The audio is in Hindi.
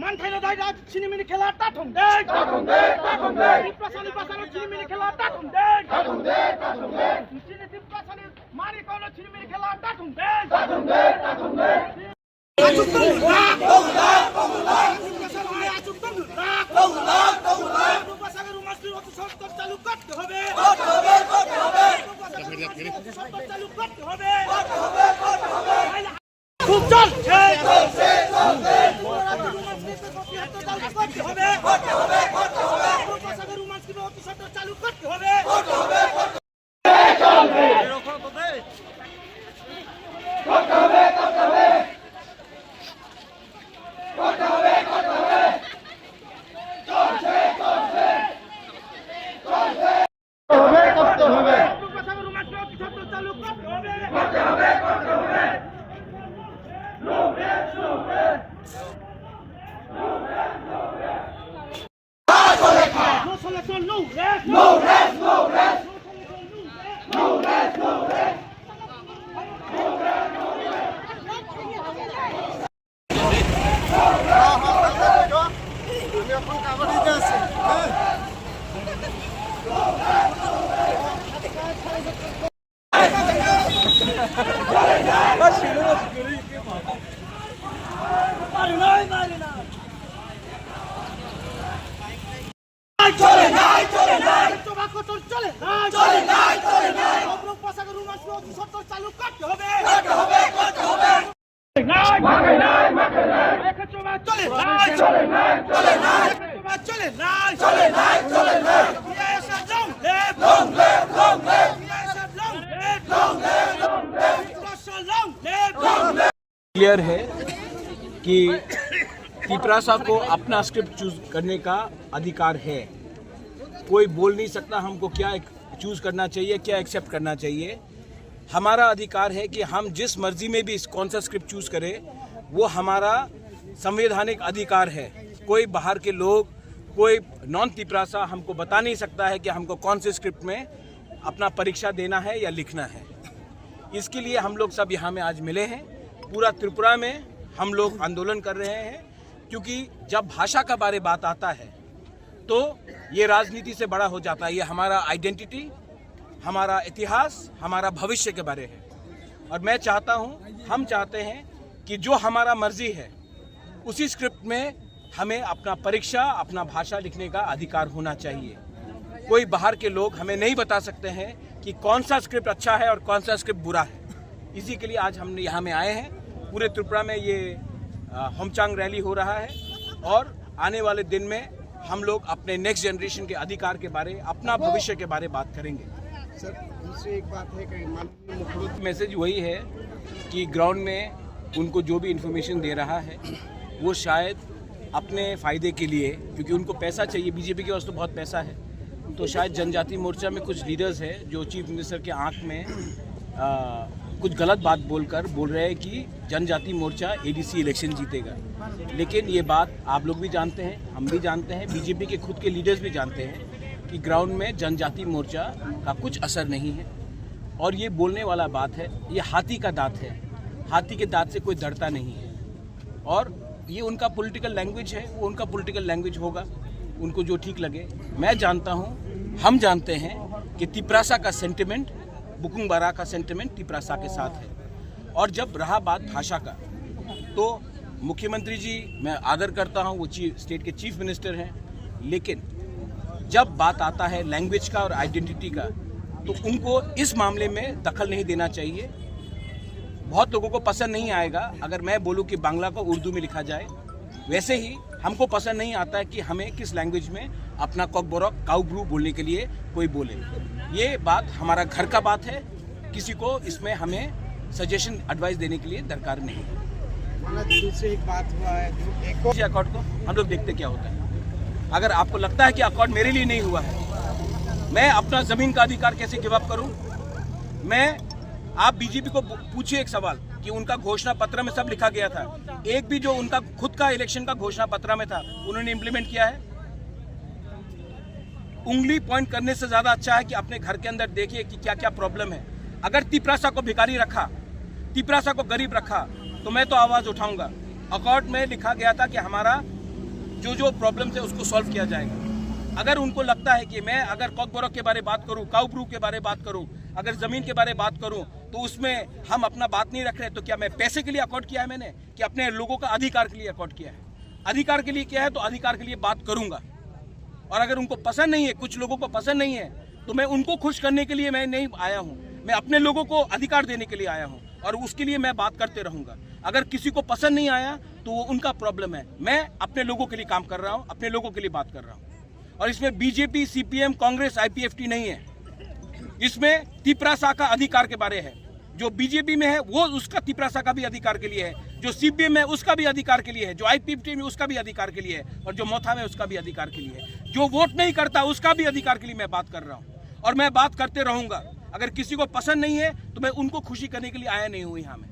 মানখাইলো দাইরা চিনিমিনি খেলা টাঠুম দে টিপ্রাসানি পাসানো চিনিমিনি খেলা টাঠুম দে চিনি টিপ্রাসানি মারি কোন চিনিমিনি খেলা টাঠুম দে আচুতন রাখ টিপ্রাসানি মারি আচুতন রাখ টিপ্রাসানি রুমাসির অত সত্তর চালু করতে হবে চালু করতে হবে খুব চলছে চালু করতে হবে No rest, no rest, no rest, no rest, no rest. চলে নাই চলে নাই টোবাকো তোর চলে নাই চলে নাই চলে নাই অবরোধ পাসাকে রুমাস ২৭ চালু করতে হবে নাই মাকে নাই একে টোবা চলে নাই চলে নাই টোবা চলে নাই চলে নাই ইয়েসা লং লেফট ইয়েসা লং লেফট क्लियर है कि तिपरासा को अपना स्क्रिप्ट चूज करने का अधिकार है। कोई बोल नहीं सकता हमको क्या चूज करना चाहिए, क्या एक्सेप्ट करना चाहिए। हमारा अधिकार है कि हम जिस मर्जी में भी कौन सा स्क्रिप्ट चूज करें, वो हमारा संवैधानिक अधिकार है। कोई बाहर के लोग, कोई नॉन तिपरासा हमको बता नहीं सकता है कि हमको कौन से स्क्रिप्ट में अपना परीक्षा देना है या लिखना है। इसके लिए हम लोग सब यहाँ में आज मिले हैं। पूरा त्रिपुरा में हम लोग आंदोलन कर रहे हैं, क्योंकि जब भाषा का बारे बात आता है तो ये राजनीति से बड़ा हो जाता है। ये हमारा आइडेंटिटी, हमारा इतिहास, हमारा भविष्य के बारे है। और मैं चाहता हूँ, हम चाहते हैं कि जो हमारा मर्जी है उसी स्क्रिप्ट में हमें अपना परीक्षा, अपना भाषा लिखने का अधिकार होना चाहिए। कोई बाहर के लोग हमें नहीं बता सकते हैं कि कौन सा स्क्रिप्ट अच्छा है और कौन सा स्क्रिप्ट बुरा है। इसी के लिए आज हम यहाँ में आए हैं। पूरे त्रिपुरा में ये होमचांग रैली हो रहा है और आने वाले दिन में हम लोग अपने नेक्स्ट जनरेशन के अधिकार के बारे, अपना भविष्य के बारे बात करेंगे। सर, दूसरी एक बात है कि माननीय मुख्यमंत्री मैसेज वही है कि ग्राउंड में उनको जो भी इन्फॉर्मेशन दे रहा है वो शायद अपने फ़ायदे के लिए, क्योंकि उनको पैसा चाहिए, बीजेपी के पास तो बहुत पैसा है, तो शायद जनजाति मोर्चा में कुछ लीडर्स हैं जो चीफ मिनिस्टर के आंख में कुछ गलत बात बोल रहे हैं कि जनजाति मोर्चा एडीसी इलेक्शन जीतेगा। लेकिन ये बात आप लोग भी जानते हैं, हम भी जानते हैं, बीजेपी के खुद के लीडर्स भी जानते हैं कि ग्राउंड में जनजाति मोर्चा का कुछ असर नहीं है। और ये बोलने वाला बात है, ये हाथी का दांत है, हाथी के दांत से कोई डरता नहीं है। और ये उनका पॉलिटिकल लैंग्वेज है, वो उनका पॉलिटिकल लैंग्वेज होगा, उनको जो ठीक लगे। मैं जानता हूँ, हम जानते हैं कि तिपरासा का सेंटिमेंट, बुकुंग बारा का सेंटिमेंट तिपरासा के साथ है। और जब रहा बात भाषा का, तो मुख्यमंत्री जी मैं आदर करता हूं, वो स्टेट के चीफ मिनिस्टर हैं, लेकिन जब बात आता है लैंग्वेज का और आइडेंटिटी का, तो उनको इस मामले में दखल नहीं देना चाहिए। बहुत लोगों को पसंद नहीं आएगा अगर मैं बोलूं कि बांग्ला को उर्दू में लिखा जाए, वैसे ही हमको पसंद नहीं आता है कि हमें किस लैंग्वेज में अपना कॉकबोरक काउब्रू बोलने के लिए कोई बोले। ये बात हमारा घर का बात है, किसी को इसमें हमें सजेशन एडवाइस देने के लिए दरकार नहीं है। दूसरी एक बात हुआ है, एक अकॉर्ड को हम लोग देखते क्या होता है। अगर आपको लगता है कि अकॉर्ड मेरे लिए नहीं हुआ है, मैं अपना जमीन का अधिकार कैसे गिव अप करूं? आप बीजेपी को पूछिए एक सवाल कि उनका घोषणा पत्र में सब लिखा गया था, एक भी जो उनका खुद का इलेक्शन का घोषणा पत्र में था उन्होंने इंप्लीमेंट किया है? उंगली पॉइंट करने से ज्यादा अच्छा है कि अपने घर के अंदर देखिए कि क्या क्या प्रॉब्लम है। अगर तिपरासा को भिखारी रखा, तिपरासा को गरीब रखा, तो मैं तो आवाज़ उठाऊंगा। अकॉर्ड में लिखा गया था कि हमारा जो प्रॉब्लम्स है उसको सॉल्व किया जाएगा। अगर उनको लगता है कि मैं अगर कॉकबोरक के बारे में बात करूं, काउब्रू के बारे में बात करूं, अगर ज़मीन के बारे में बात करूं, तो उसमें हम अपना बात नहीं रख रहे, तो क्या मैं पैसे के लिए अकॉर्ड किया है मैंने, कि अपने लोगों का अधिकार के लिए अकॉर्ड किया है? अधिकार के लिए किया है तो अधिकार के लिए बात करूंगा। और अगर उनको पसंद नहीं है, कुछ लोगों को पसंद नहीं है, तो मैं उनको खुश करने के लिए मैं नहीं आया हूँ, मैं अपने लोगों को अधिकार देने के लिए आया हूँ और उसके लिए मैं बात करते रहूँगा। अगर किसी को पसंद नहीं आया तो वो उनका प्रॉब्लम है, मैं अपने लोगों के लिए काम कर रहा हूँ, अपने लोगों के लिए बात कर रहा हूँ। और इसमें बीजेपी, सीपीएम, कांग्रेस, आईपीएफटी नहीं है। इसमें तिपरासा का अधिकार के बारे है। जो बीजेपी में है वो उसका तिपरासा का भी अधिकार के लिए है, जो सीपीएम में उसका भी अधिकार के लिए है, जो आईपीएफटी में उसका भी अधिकार के लिए है, और जो मोथा में उसका भी अधिकार के लिए है। जो वोट नहीं करता उसका भी अधिकार के लिए मैं बात कर रहा हूँ और मैं बात करते रहूंगा। अगर किसी को पसंद नहीं है तो मैं उनको खुशी करने के लिए आया नहीं हूँ यहाँ में।